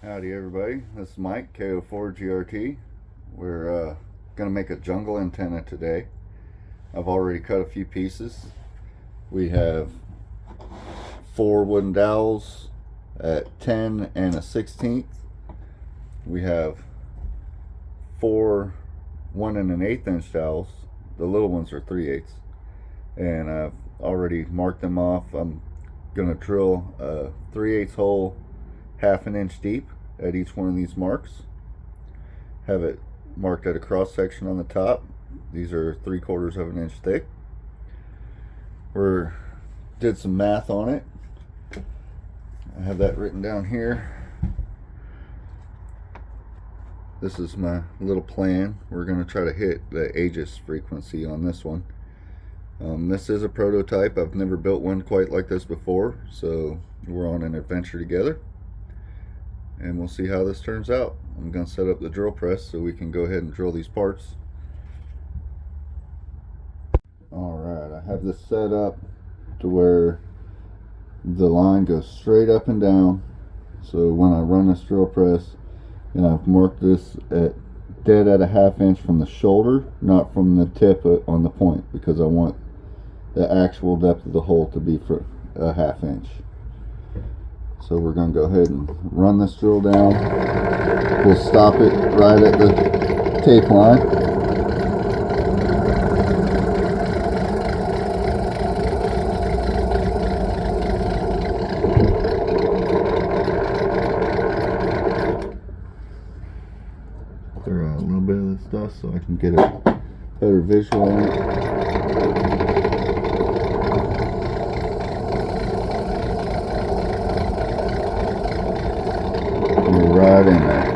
Howdy everybody, this is Mike, KO4GRT. We're going to make a jungle antenna today. I've already cut a few pieces. We have 4 wooden dowels at 10 and a 16th. We have 4 1 and an 1/8 inch dowels. The little ones are 3/8. And I've already marked them off. I'm going to drill a 3/8 hole 1/2 inch deep at each one of these marks. Have it marked at a cross section on the top. These are 3/4 of an inch thick. We did some math on it. I have that written down here. This is my little plan. We're going to try to hit the Aegis frequency on this one. This is a prototype. I've never built one quite like this before, so we're on an adventure together. And we'll see how this turns out. I'm going to set up the drill press so we can go ahead and drill these parts. Alright, I have this set up to where the line goes straight up and down. So when I run this drill press, and I've marked this at dead at a 1/2 inch from the shoulder, not from the tip on the point, because I want the actual depth of the hole to be for a 1/2 inch. So we're going to go ahead and run this drill down. We'll stop it right at the tape line. Clear out a little bit of this dust so I can get a better visual on it. Right in there.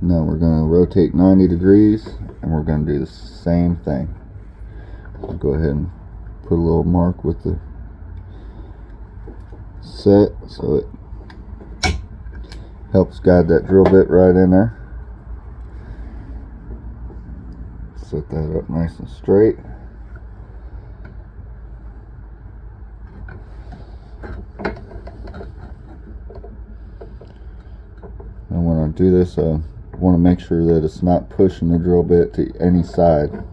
Now we're going to rotate 90 degrees and we're going to do the same thing. I'll go ahead and put a little mark with the set so it helps guide that drill bit right in there. Set that up nice and straight. And when I do this, I want to make sure that it's not pushing the drill bit to any side.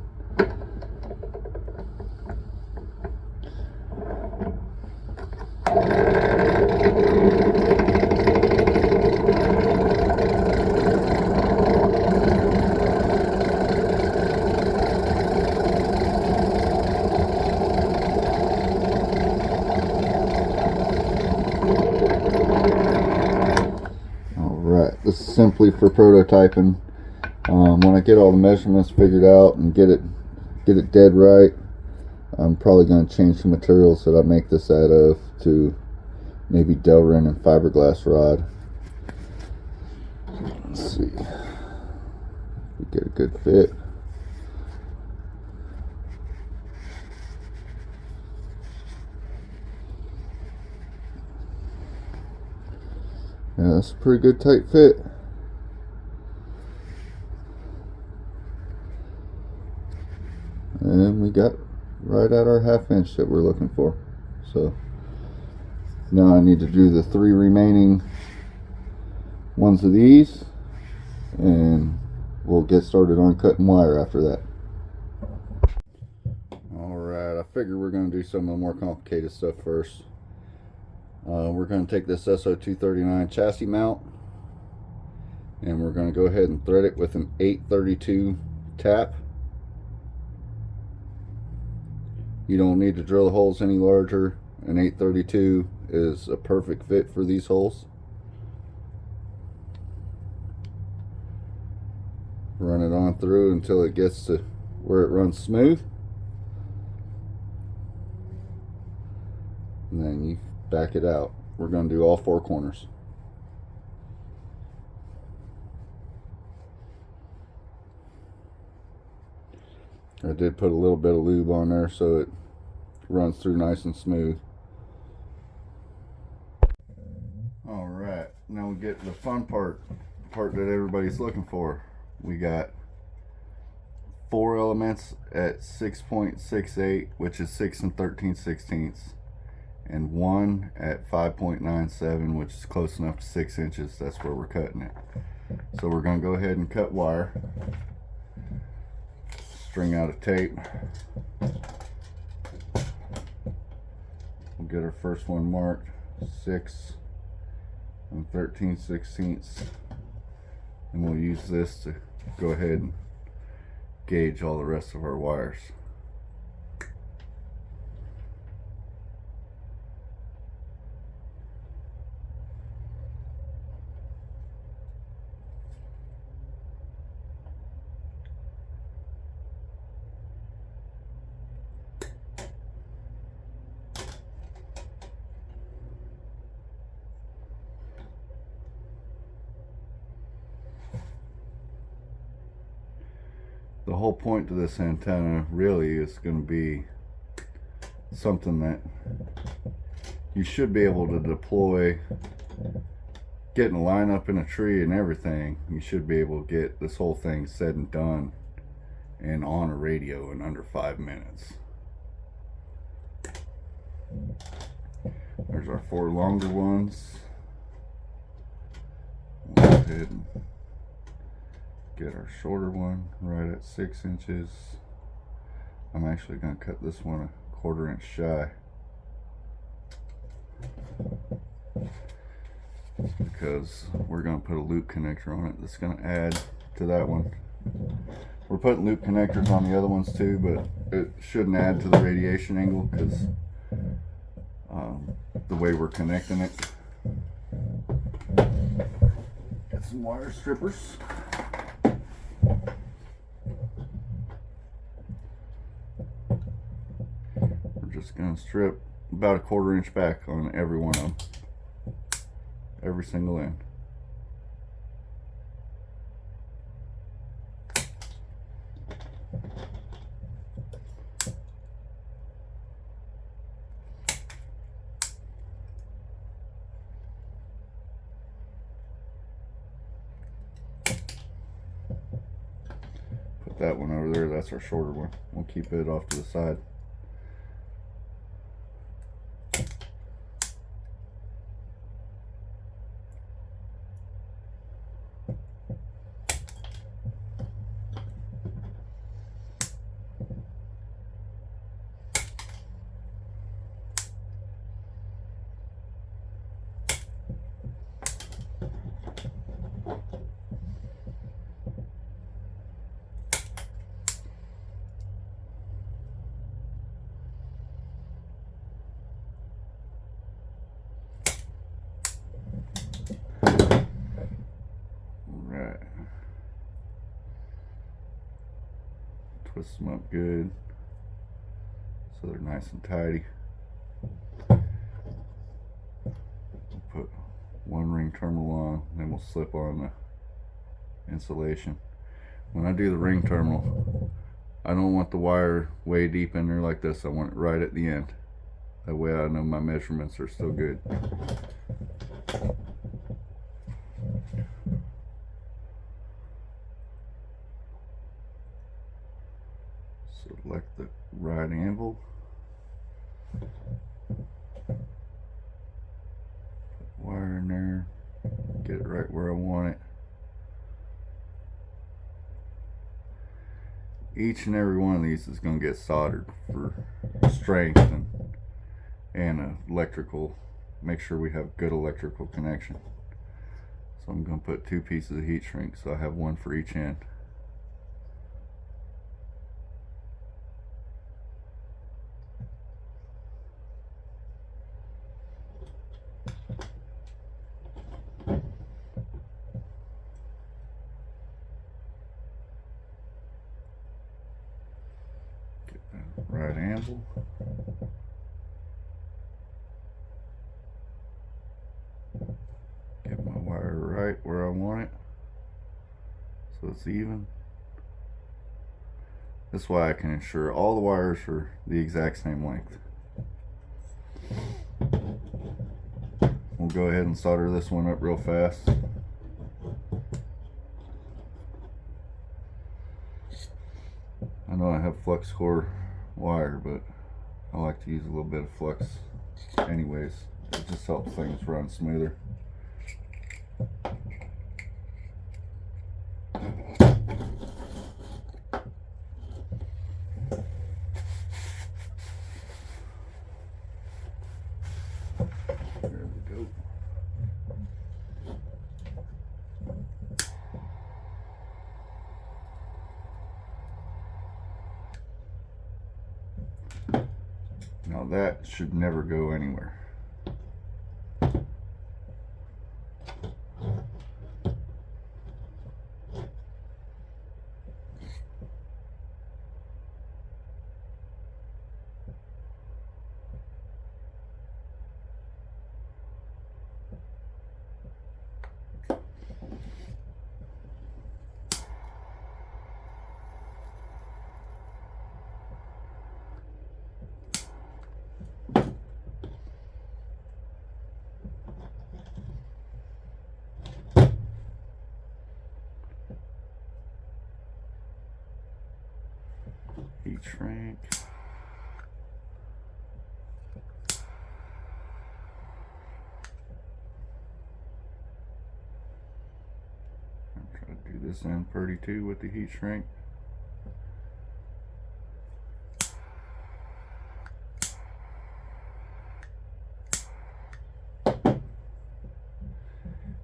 This is simply for prototyping. When I get all the measurements figured out and get it dead right, I'm probably going to change the materials that I make this out of to maybe Delrin and fiberglass rod. Let's see if we get a good fit. Yeah, that's a pretty good tight fit. And we got right at our 1/2 inch that we're looking for. So now I need to do the 3 remaining ones of these, and we'll get started on cutting wire after that. Alright, I figure we're going to do some of the more complicated stuff first. We're going to take this SO239 chassis mount and we're going to go ahead and thread it with an 832 tap. You don't need to drill the holes any larger. An 832 is a perfect fit for these holes. Run it on through until it gets to where it runs smooth, and then you back it out. We're going to do all 4 corners. I did put a little bit of lube on there so it runs through nice and smooth. Alright, now we get the fun part that everybody's looking for. We got 4 elements at 6.68, which is 6 13/16, and 1 at 5.97, which is close enough to 6 inches. That's where we're cutting it. So we're going to go ahead and cut wire, string out a tape. We'll get our first one marked 6 13/16, and we'll use this to go ahead and gauge all the rest of our wires. The whole point to this antenna really is going to be something that you should be able to deploy, getting a line up in a tree and everything. You should be able to get this whole thing said and done and on a radio in under 5 minutes. There's our 4 longer ones. We'll go ahead and get our shorter one right at 6 inches. I'm actually going to cut this one a 1/4 inch shy, because we're going to put a loop connector on it that's going to add to that one. We're putting loop connectors on the other ones too, but it shouldn't add to the radiation angle because the way we're connecting it. Get some wire strippers. Just gonna strip about a 1/4 inch back on every one of them, every single end. Put that one over there, that's our shorter one. We'll keep it off to the side. Twist them up good so they're nice and tidy. We'll put one ring terminal on, then we'll slip on the insulation. When I do the ring terminal, I don't want the wire way deep in there like this. I want it right at the end. That way I know my measurements are still good. Select the right anvil. Put wire in there. Get it right where I want it. Each and every one of these is going to get soldered for strength and electrical. Make sure we have good electrical connection. So I'm going to put 2 pieces of heat shrink, so I have one for each end. Right anvil. Get my wire right where I want it so it's even. This way I can ensure all the wires are the exact same length. We'll go ahead and solder this one up real fast. know I have flux core wire, but I like to use a little bit of flux anyways. It just helps things run smoother. There we go. Now that should never go anywhere. Heat shrink. I'm trying to do this end pretty too with the heat shrink.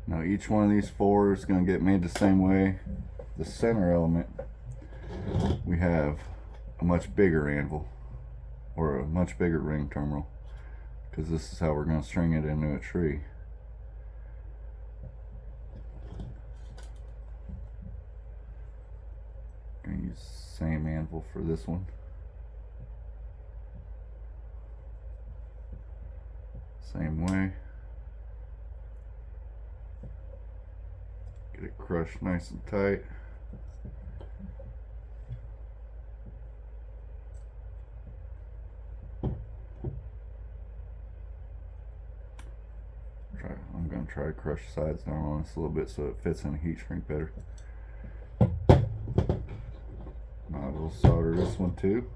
Now each one of these four is going to get made the same way. The center element, we have a much bigger anvil, or a much bigger ring terminal, because this is how we're going to string it into a tree. Going to use the same anvil for this one. Same way. Get it crushed nice and tight. I'm going to try to crush the sides down on this a little bit so it fits in a heat shrink better. Might as well solder this one too.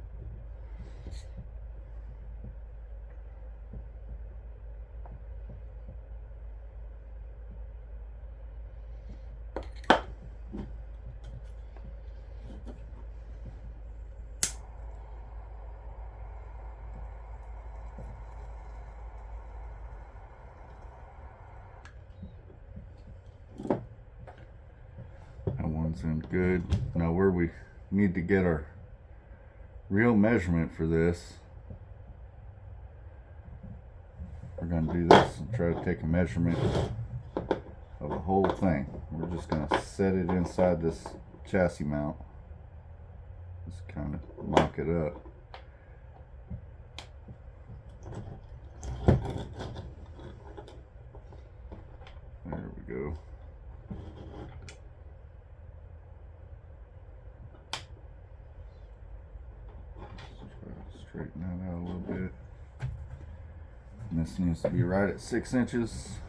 One's in good. Now where we need to get our real measurement for this, we're going to do this and try to take a measurement of the whole thing. We're just going to set it inside this chassis mount. Just kind of mock it up. There we go. Straighten that out a little bit. And this needs to be right at 6 inches.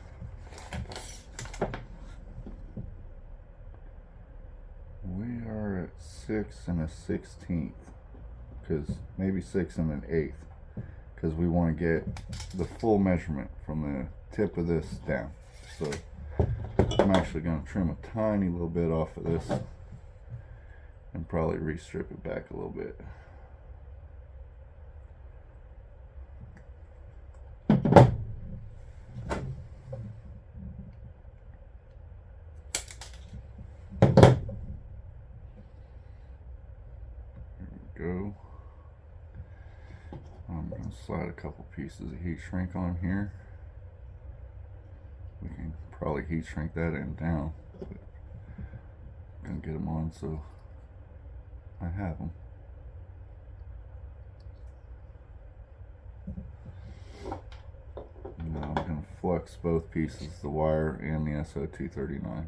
We are at 6 1/16, because maybe 6 1/8, because we want to get the full measurement from the tip of this down. So I'm actually going to trim a tiny little bit off of this and probably re-strip it back a little bit. Go. I'm going to slide a couple pieces of heat shrink on here. We can probably heat shrink that end down, but I'm going to get them on so I have them. Now I'm going to flux both pieces, the wire and the SO239.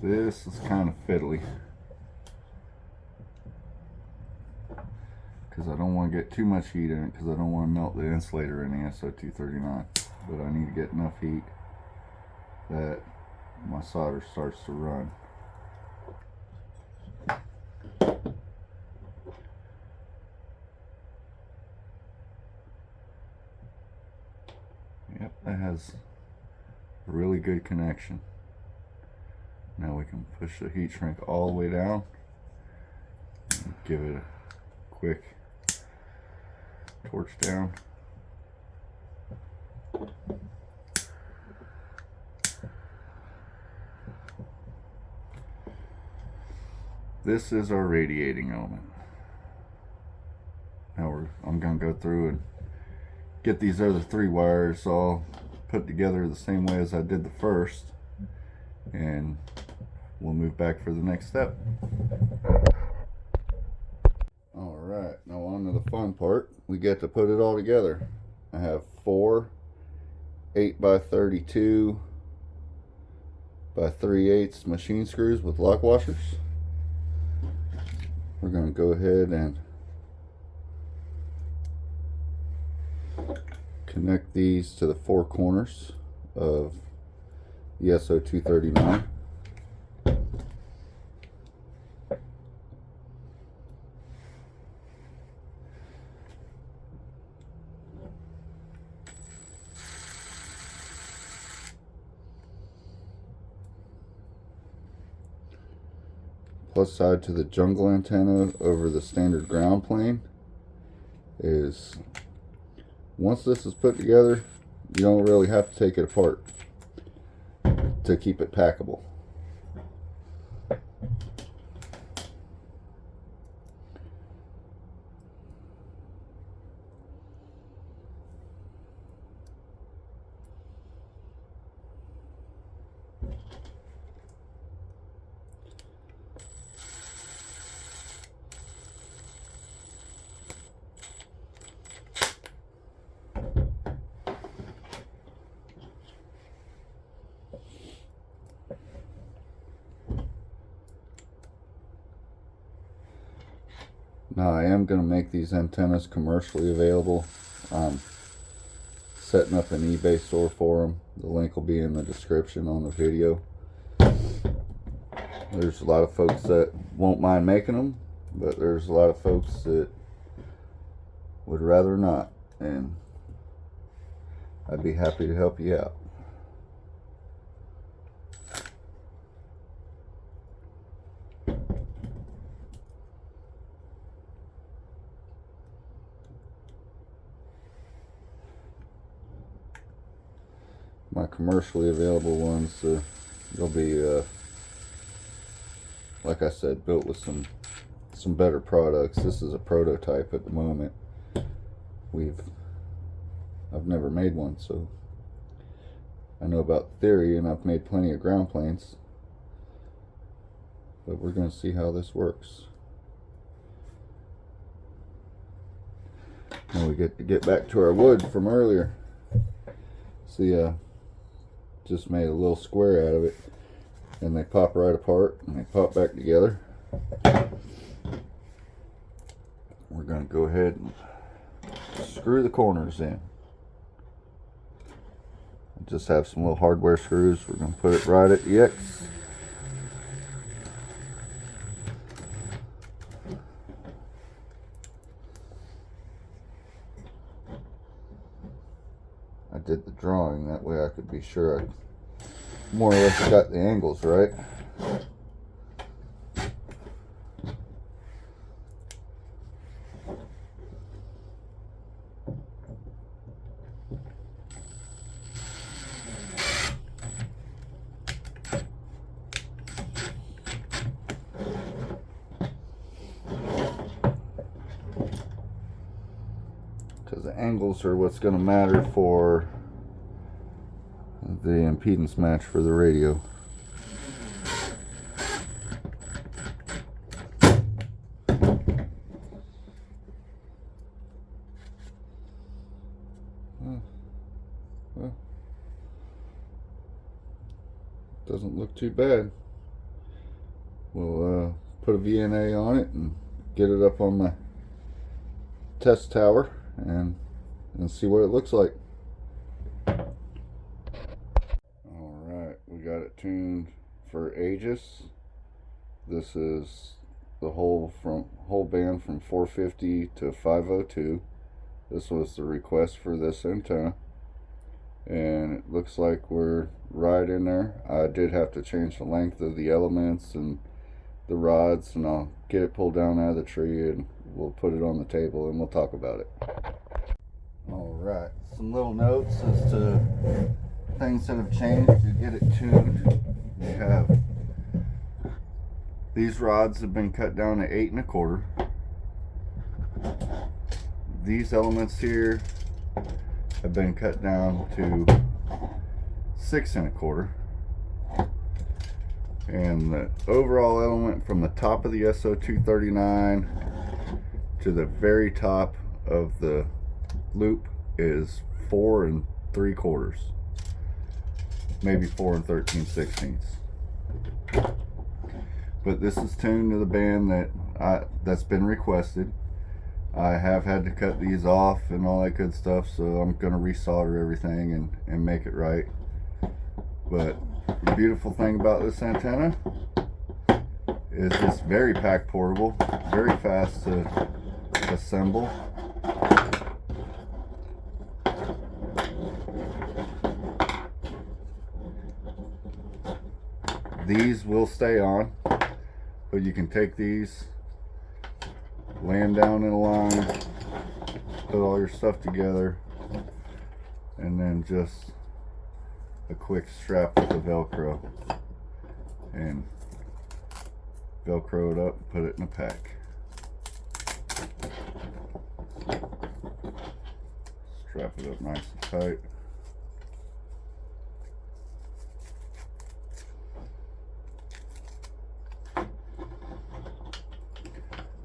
This is kind of fiddly because I don't want to get too much heat in it because I don't want to melt the insulator in the SO239, but I need to get enough heat that my solder starts to run. Yep, that has a really good connection. Now we can push the heat shrink all the way down and give it a quick torch down. This is our radiating element. Now I'm going to go through and get these other 3 wires all put together the same way as I did the first, and we'll move back for the next step. Alright, now on to the fun part. We get to put it all together. I have 4 8x32 by 3/8 machine screws with lock washers. We're going to go ahead and connect these to the 4 corners of the SO239. Plus side to the jungle antenna over the standard ground plane is, once this is put together, you don't really have to take it apart to keep it packable. Now I am going to make these antennas commercially available. I'm setting up an eBay store for them. The link will be in the description on the video. There's a lot of folks that won't mind making them, but there's a lot of folks that would rather not, and I'd be happy to help you out. My commercially available ones, they'll be, like I said, built with some better products. This is a prototype at the moment. I've never made one, so I know about theory, and I've made plenty of ground planes, but we're going to see how this works. Now we get back to our wood from earlier. See, just made a little square out of it, and they pop right apart and they pop back together. We're going to go ahead and screw the corners in. Just have some little hardware screws. We're going to put it right at the X. I did the drawing that way I could be sure I more or less got the angles right. Because the angles are what's going to matter for the impedance match for the radio. Well, doesn't look too bad. a VNA on it and get it up on my test tower and see what it looks like. Alright, we got it tuned for Aegis. This is the whole band from 450 to 502. This was the request for this antenna, and it looks like we're right in there. I did have to change the length of the elements and the rods, and I'll get it pulled down out of the tree and we'll put it on the table and we'll talk about it. Alright, some little notes as to things that have changed to get it tuned. We have these rods have been cut down to 8 1/4. These elements here have been cut down to 6 1/4. And the overall element from the top of the SO239 to the very top of the loop is 4 3/4, maybe 4 13/16. But this is tuned to the band that's been requested. I have had to cut these off and all that good stuff, so I'm gonna resolder everything and make it right. But the beautiful thing about this antenna is it's very pack portable, very fast to assemble. These will stay on, but you can take these, lay them down in a line, put all your stuff together, and then just a quick strap with the Velcro, and Velcro it up and put it in a pack. Strap it up nice and tight.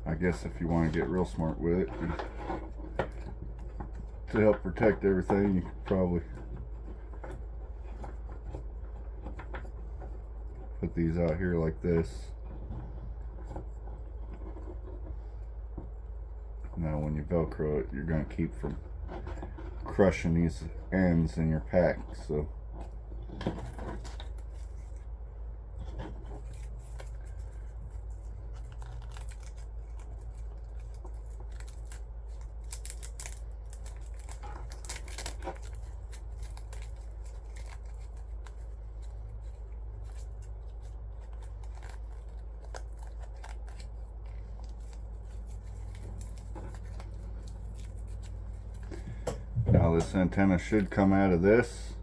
I guess if you want to get real smart with it, to help protect everything, you could probably put these out here like this. Now when you Velcro it, you're going to keep from crushing these ends in your pack. So now this antenna should come out of this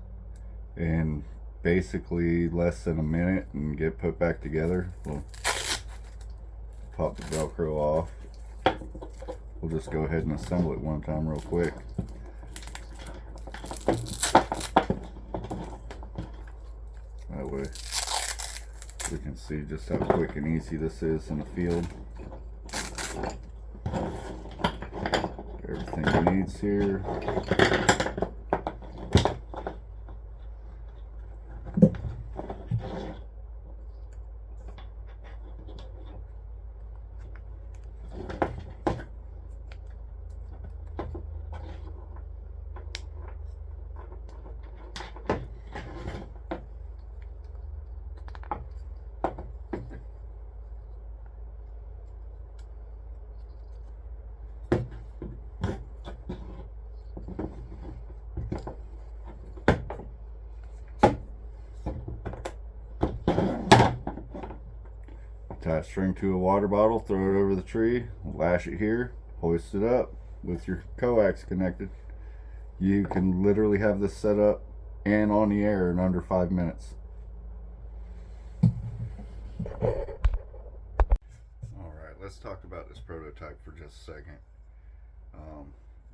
in basically less than a minute and get put back together. We'll pop the Velcro off. We'll just go ahead and assemble it one time real quick. That way we can see just how quick and easy this is in the field. Everything it needs here. Tie a string to a water bottle, throw it over the tree, lash it here, hoist it up with your coax connected. You can literally have this set up and on the air in under 5 minutes. Alright, let's talk about this prototype for just a second.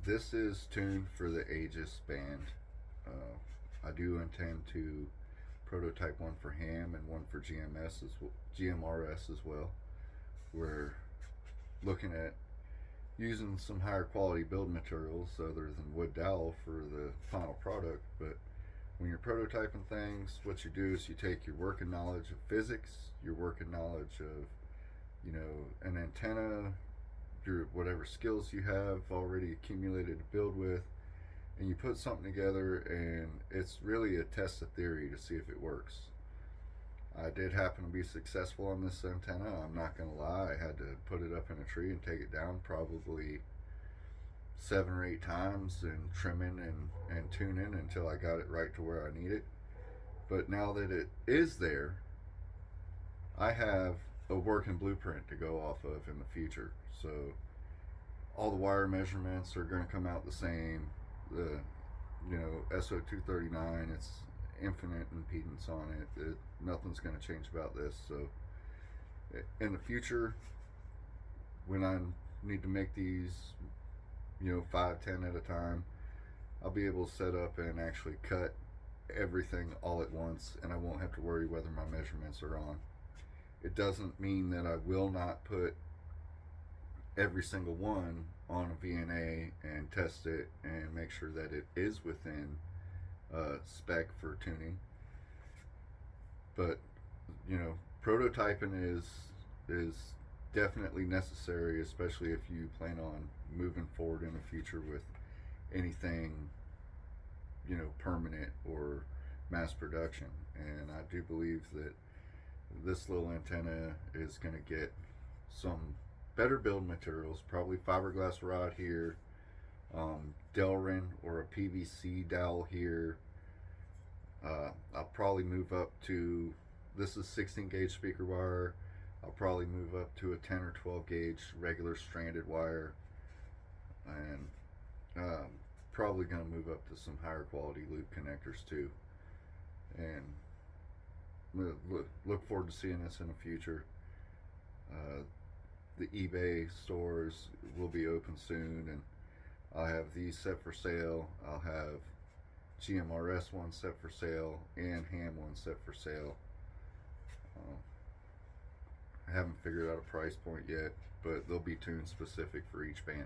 This is tuned for the Aegis band. I do intend to prototype one for ham and one for GMRS as well. We're looking at using some higher quality build materials other than wood dowel for the final product. But when you're prototyping things, what you do is you take your working knowledge of physics, your working knowledge of you know, an antenna, your whatever skills you have already accumulated to build with, and you put something together, and it's really a test of theory to see if it works. I did happen to be successful on this antenna. I'm not going to lie. I had to put it up in a tree and take it down probably 7 or 8 times and trimming and tuning until I got it right to where I need it. But now that it is there, I have a working blueprint to go off of in the future. So all the wire measurements are going to come out the same. The SO239, it's infinite impedance on it. Nothing's going to change about this. So in the future, when I need to make these 5-10 at a time, I'll be able to set up and actually cut everything all at once, and I won't have to worry whether my measurements are on. It doesn't mean that I will not put every single one on a VNA and test it and make sure that it is within spec for tuning. But prototyping is definitely necessary, especially if you plan on moving forward in the future with anything permanent or mass production. And I do believe that this little antenna is going to get some better build materials, probably fiberglass rod here, Delrin or a PVC dowel here. I'll probably move up to, this is 16 gauge speaker wire. I'll probably move up to a 10 or 12 gauge regular stranded wire, and probably going to move up to some higher quality loop connectors too. And look forward to seeing this in the future. The eBay stores will be open soon, and I'll have these set for sale. I'll have GMRS one set for sale and ham one set for sale. I haven't figured out a price point yet, but they'll be tune specific for each band.